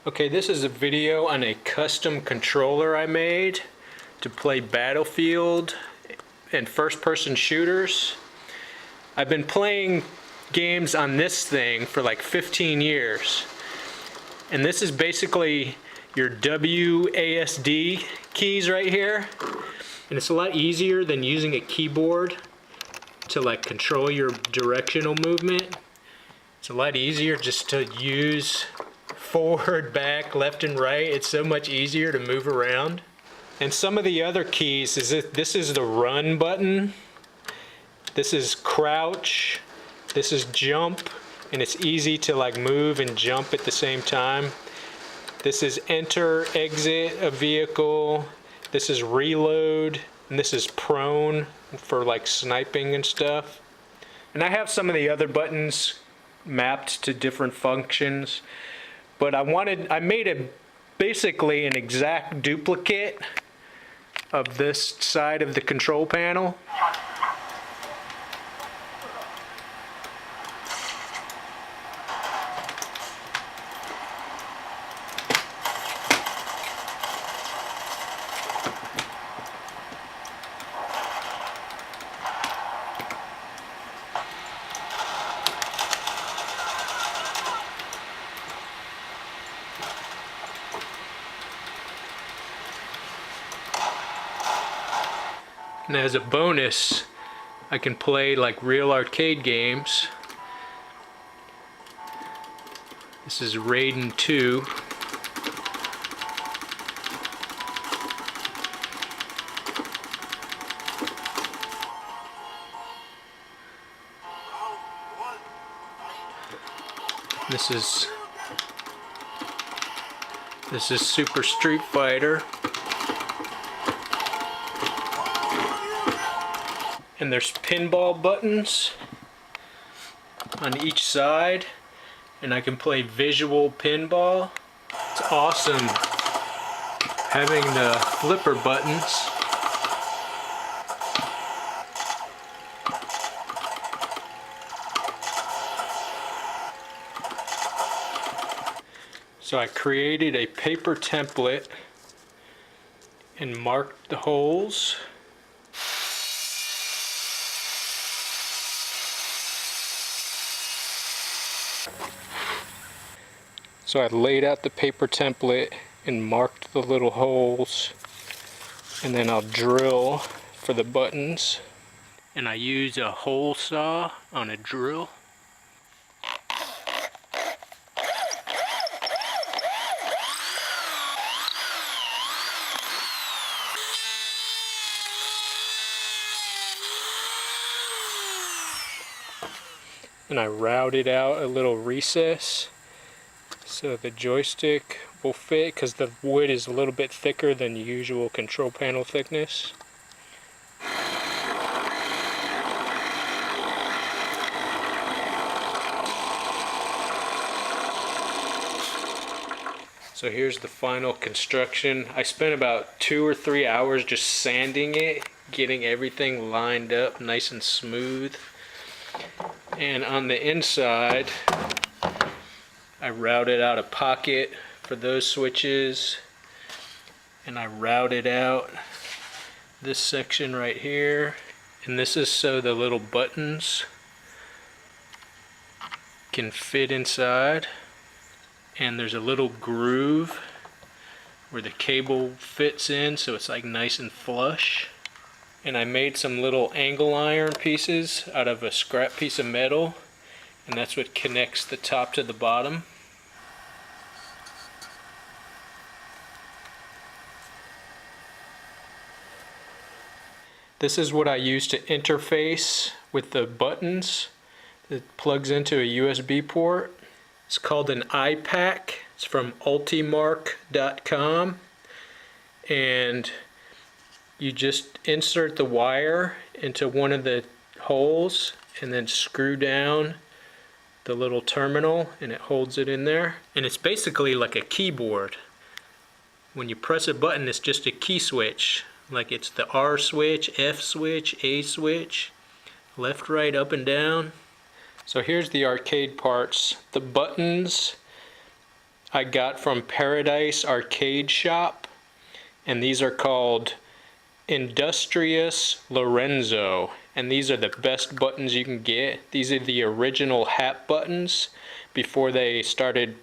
Okay, this is a video on a custom controller I made to play Battlefield and first-person shooters. I've been playing games on this thing for like 15 years. And this is basically your WASD keys right here. And it's a lot easier than using a keyboard to like control your directional movement. It's a lot easier just to use forward, back, left, and right. It's so much easier to move around. And some of the other keys is that this is the run button, this is crouch, this is jump, and it's easy to like move and jump at the same time. This is enter, exit a vehicle, this is reload, and this is prone for like sniping and stuff. And I have some of the other buttons mapped to different functions. But I made basically an exact duplicate of this side of the control panel. And as a bonus, I can play like real arcade games. This is Raiden 2. This is Super Street Fighter. And there's pinball buttons on each side, and I can play visual pinball. It's awesome having the flipper buttons. So I created a paper template and marked the holes. So I laid out the paper template and marked the little holes, and then I'll drill for the buttons. And I use a hole saw on a drill. And I routed out a little recess so the joystick will fit, because the wood is a little bit thicker than the usual control panel thickness. So here's the final construction. I spent about 2 or 3 hours just sanding it, getting everything lined up nice and smooth. And on the inside, I routed out a pocket for those switches, and I routed out this section right here, and this is so the little buttons can fit inside. And there's a little groove where the cable fits in, so it's like nice and flush. And I made some little angle iron pieces out of a scrap piece of metal, and that's what connects the top to the bottom. This is what I use to interface with the buttons. It plugs into a USB port. It's called an EPIC. It's from ultimark.com. And you just insert the wire into one of the holes and then screw down the little terminal, and it holds it in there. And it's basically like a keyboard. When you press a button, it's just a key switch. Like it's the R switch, F switch, A switch, left, right, up, and down. So here's the arcade parts. The buttons I got from Paradise Arcade Shop, and these are called Industrias Lorenzo, and these are the best buttons you can get. These are the original happ buttons before they started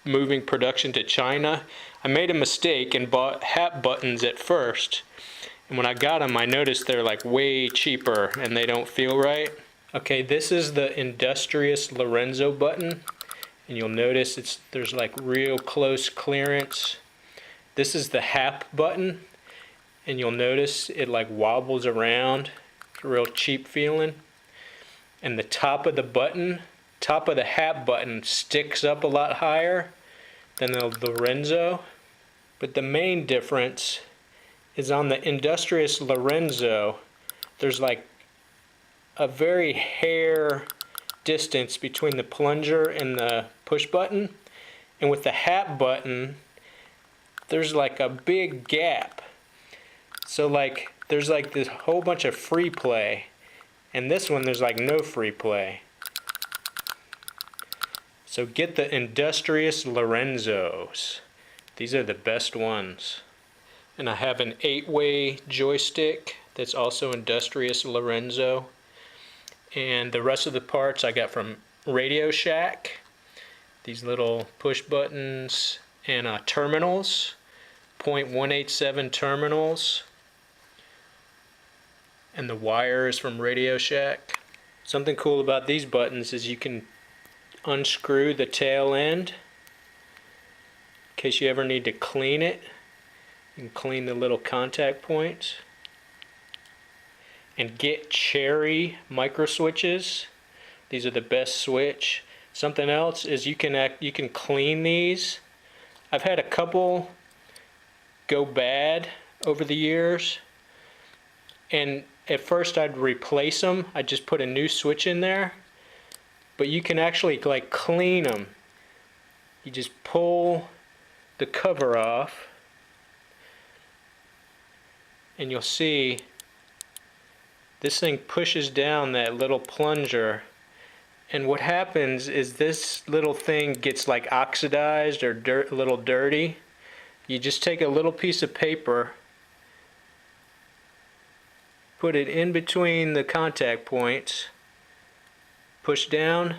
moving production to China. I made a mistake and bought happ buttons at first, and when I got them I noticed they're like way cheaper and they don't feel right. Okay, this is the Industrias Lorenzo button, and you'll notice there's like real close clearance. This is the happ button, and you'll notice it like wobbles around. It's a real cheap feeling. And the top of the button, top of the happ button sticks up a lot higher than the Lorenzo. But the main difference is on the Industrias Lorenzo, there's like a very hair distance between the plunger and the push button. And with the happ button, there's like a big gap. So like there's like this whole bunch of free play, and this one there's like no free play. So get the Industrias Lorenzos. These are the best ones. And I have an 8-way joystick that's also Industrias Lorenzo. And the rest of the parts I got from Radio Shack. These little push buttons and terminals, 0.187 terminals. And the wire is from Radio Shack. Something cool about these buttons is you can unscrew the tail end in case you ever need to clean it. You can clean the little contact points. And get cherry micro switches. These are the best switch. Something else is you can clean these. I've had a couple go bad over the years, and at first I'd replace them. I'd just put a new switch in there, but you can actually like clean them. You just pull the cover off and you'll see this thing pushes down that little plunger, and what happens is this little thing gets like oxidized or a little dirty. You just take a little piece of paper, put it in between the contact points, push down,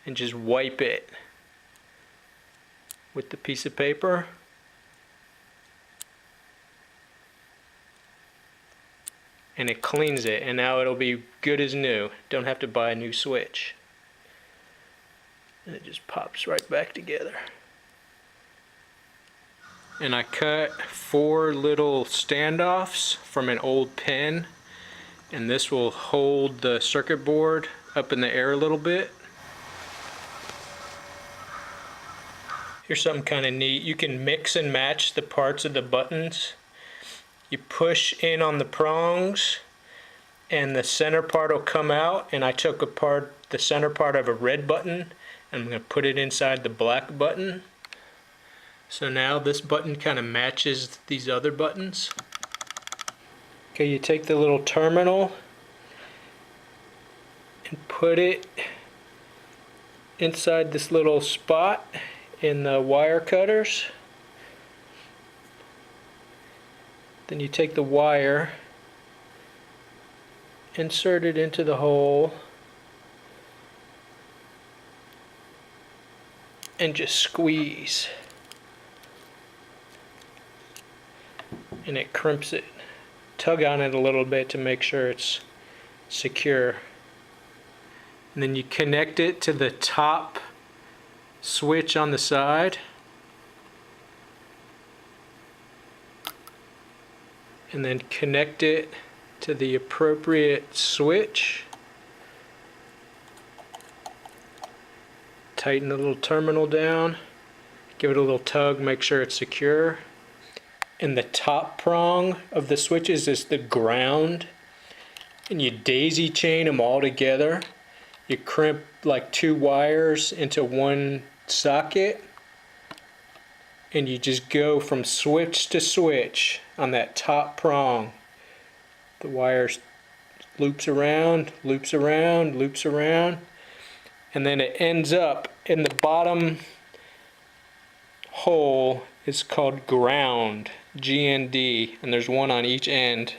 and just wipe it with the piece of paper. And it cleans it, and now it'll be good as new. Don't have to buy a new switch. And it just pops right back together. And I cut 4 little standoffs from an old pen, and this will hold the circuit board up in the air a little bit. Here's something kind of neat. You can mix and match the parts of the buttons. You push in on the prongs and the center part will come out, and I took apart the center part of a red button and I'm going to put it inside the black button. So now this button kind of matches these other buttons. Okay, you take the little terminal and put it inside this little spot in the wire cutters. Then you take the wire, insert it into the hole, and just squeeze. And it crimps it. Tug on it a little bit to make sure it's secure. And then you connect it to the top switch on the side. And then connect it to the appropriate switch. Tighten the little terminal down. Give it a little tug, make sure it's secure. And the top prong of the switches is the ground. And you daisy chain them all together. You crimp like 2 wires into one socket. And you just go from switch to switch on that top prong. The wire loops around, loops around, loops around, and then it ends up in the bottom hole is called ground, GND, and there's one on each end.